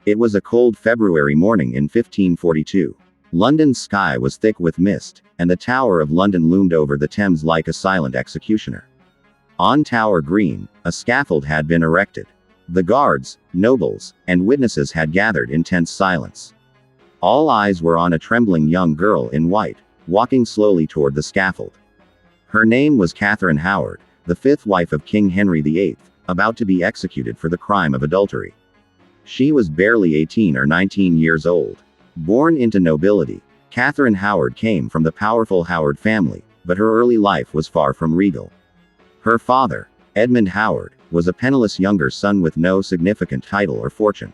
It was a cold February morning in 1542. London's sky was thick with mist, and the Tower of London loomed over the Thames like a silent executioner. On Tower Green, a scaffold had been erected. The guards, nobles, and witnesses had gathered in tense silence. All eyes were on a trembling young girl in white, walking slowly toward the scaffold. Her name was Catherine Howard, the fifth wife of King Henry VIII, about to be executed for the crime of adultery. She was barely 18 or 19 years old. Born into nobility, Catherine Howard came from the powerful Howard family, but her early life was far from regal. Her father, Edmund Howard, was a penniless younger son with no significant title or fortune.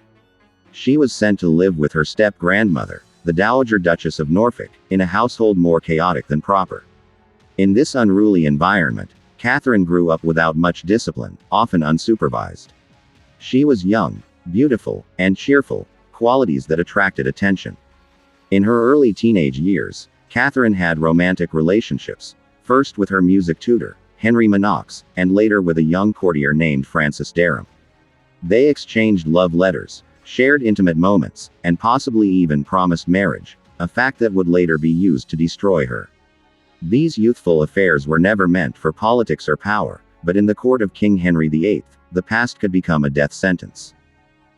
She was sent to live with her step-grandmother, the Dowager Duchess of Norfolk, in a household more chaotic than proper. In this unruly environment, Catherine grew up without much discipline, often unsupervised. She was young, beautiful, and cheerful, qualities that attracted attention. In her early teenage years, Catherine had romantic relationships, first with her music tutor, Henry Minox, and later with a young courtier named Francis Dereham. They exchanged love letters, shared intimate moments, and possibly even promised marriage, a fact that would later be used to destroy her. These youthful affairs were never meant for politics or power, but in the court of King Henry VIII, the past could become a death sentence.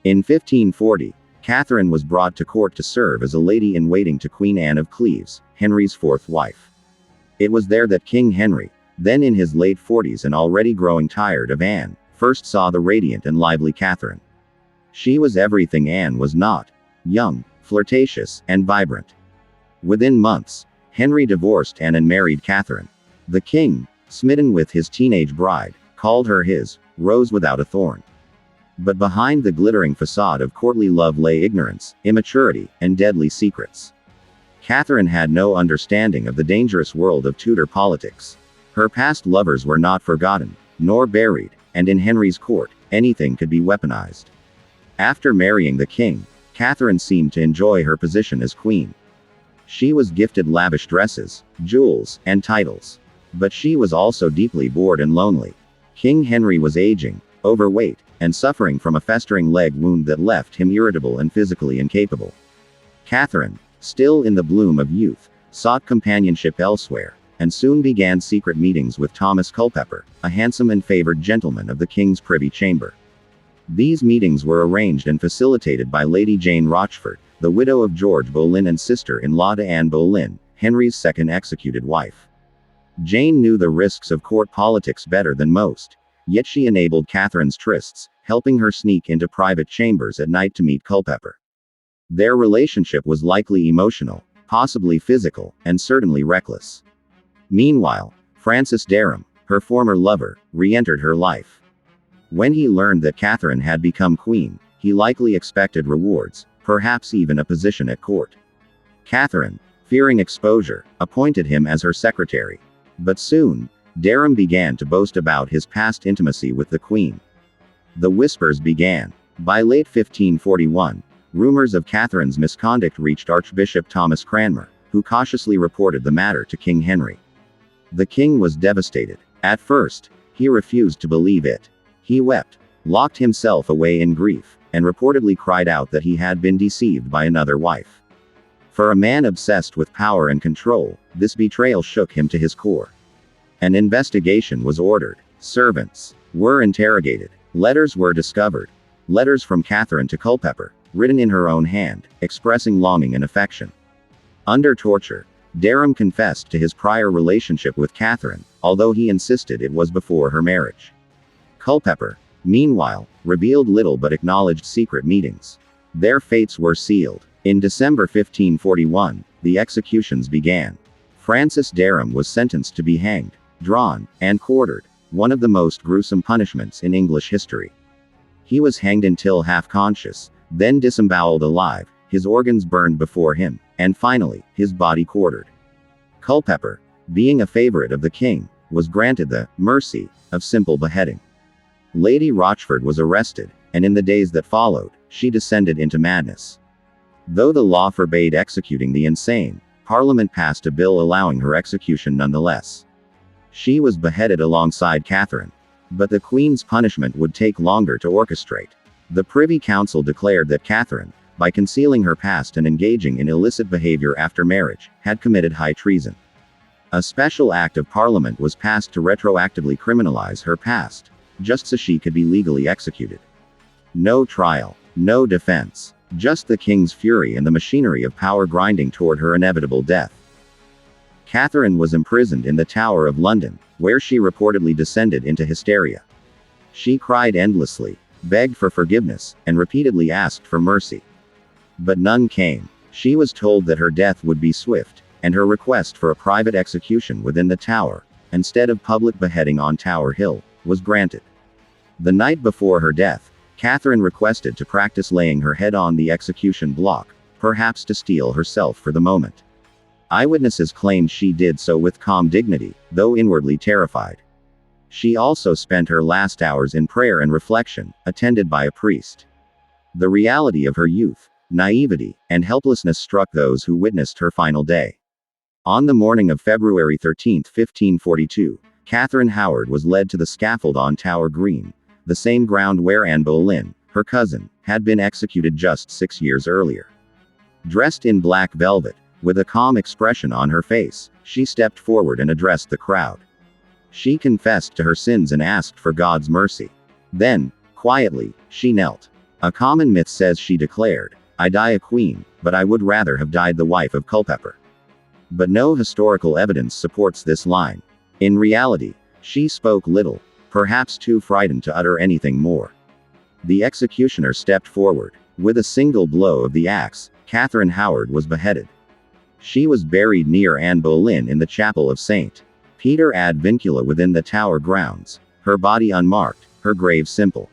In 1540, Catherine was brought to court to serve as a lady-in-waiting to Queen Anne of Cleves, Henry's fourth wife. It was there that King Henry, then in his late 40s and already growing tired of Anne, first saw the radiant and lively Catherine. She was everything Anne was not: young, flirtatious, and vibrant. Within months, Henry divorced Anne and married Catherine. The king, smitten with his teenage bride, called her his rose without a thorn. But behind the glittering facade of courtly love lay ignorance, immaturity, and deadly secrets. Catherine had no understanding of the dangerous world of Tudor politics. Her past lovers were not forgotten, nor buried, and in Henry's court, anything could be weaponized. After marrying the king, Catherine seemed to enjoy her position as queen. She was gifted lavish dresses, jewels, and titles. But she was also deeply bored and lonely. King Henry was aging, overweight, and suffering from a festering leg wound that left him irritable and physically incapable. Catherine, still in the bloom of youth, sought companionship elsewhere, and soon began secret meetings with Thomas Culpeper, a handsome and favored gentleman of the king's privy chamber. These meetings were arranged and facilitated by Lady Jane Rochford, the widow of George Boleyn and sister-in-law to Anne Boleyn, Henry's second executed wife. Jane knew the risks of court politics better than most, yet she enabled Catherine's trysts, helping her sneak into private chambers at night to meet Culpeper. Their relationship was likely emotional, possibly physical, and certainly reckless. Meanwhile, Francis Dereham, her former lover, re-entered her life. When he learned that Catherine had become queen, he likely expected rewards, perhaps even a position at court. Catherine, fearing exposure, appointed him as her secretary. But soon, Dereham began to boast about his past intimacy with the queen. The whispers began. By late 1541, rumors of Catherine's misconduct reached Archbishop Thomas Cranmer, who cautiously reported the matter to King Henry. The king was devastated. At first, he refused to believe it. He wept, locked himself away in grief, and reportedly cried out that he had been deceived by another wife. For a man obsessed with power and control, this betrayal shook him to his core. An investigation was ordered. Servants were interrogated. Letters were discovered. Letters from Catherine to Culpeper, written in her own hand, expressing longing and affection. Under torture, Dereham confessed to his prior relationship with Catherine, although he insisted it was before her marriage. Culpeper, meanwhile, revealed little but acknowledged secret meetings. Their fates were sealed. In December 1541, the executions began. Francis Dereham was sentenced to be hanged, drawn, and quartered, one of the most gruesome punishments in English history. He was hanged until half-conscious, then disemboweled alive, his organs burned before him, and finally, his body quartered. Culpeper, being a favorite of the king, was granted the mercy of simple beheading. Lady Rochford was arrested, and in the days that followed, she descended into madness. Though the law forbade executing the insane, Parliament passed a bill allowing her execution nonetheless. She was beheaded alongside Catherine. But the Queen's punishment would take longer to orchestrate. The Privy Council declared that Catherine, by concealing her past and engaging in illicit behavior after marriage, had committed high treason. A special act of Parliament was passed to retroactively criminalize her past, just so she could be legally executed. No trial, no defense, just the king's fury and the machinery of power grinding toward her inevitable death. Catherine was imprisoned in the Tower of London, where she reportedly descended into hysteria. She cried endlessly, begged for forgiveness, and repeatedly asked for mercy. But none came. She was told that her death would be swift, and her request for a private execution within the tower, instead of public beheading on Tower Hill, was granted. The night before her death, Catherine requested to practice laying her head on the execution block, perhaps to steel herself for the moment. Eyewitnesses claimed she did so with calm dignity, though inwardly terrified. She also spent her last hours in prayer and reflection, attended by a priest. The reality of her youth, naivety, and helplessness struck those who witnessed her final day. On the morning of February 13, 1542, Catherine Howard was led to the scaffold on Tower Green, the same ground where Anne Boleyn, her cousin, had been executed just 6 years earlier. Dressed in black velvet, with a calm expression on her face, she stepped forward and addressed the crowd. She confessed to her sins and asked for God's mercy. Then, quietly, she knelt. A common myth says she declared, "I die a queen, but I would rather have died the wife of Culpeper." But no historical evidence supports this line. In reality, she spoke little, perhaps too frightened to utter anything more. The executioner stepped forward. With a single blow of the axe, Catherine Howard was beheaded. She was buried near Anne Boleyn in the chapel of St. Peter ad Vincula within the Tower grounds, her body unmarked, her grave simple.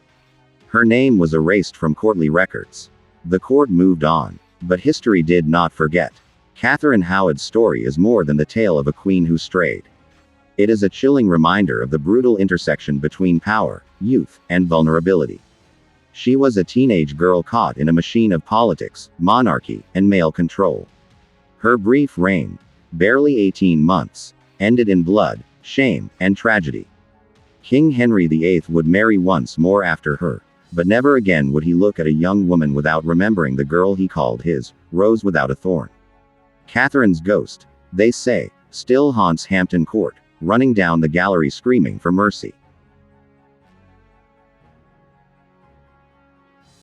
Her name was erased from courtly records. The court moved on. But history did not forget. Catherine Howard's story is more than the tale of a queen who strayed. It is a chilling reminder of the brutal intersection between power, youth, and vulnerability. She was a teenage girl caught in a machine of politics, monarchy, and male control. Her brief reign, barely 18 months, ended in blood, shame, and tragedy. King Henry VIII would marry once more after her, but never again would he look at a young woman without remembering the girl he called his, Rose without a thorn. Catherine's ghost, they say, still haunts Hampton Court, running down the gallery screaming for mercy.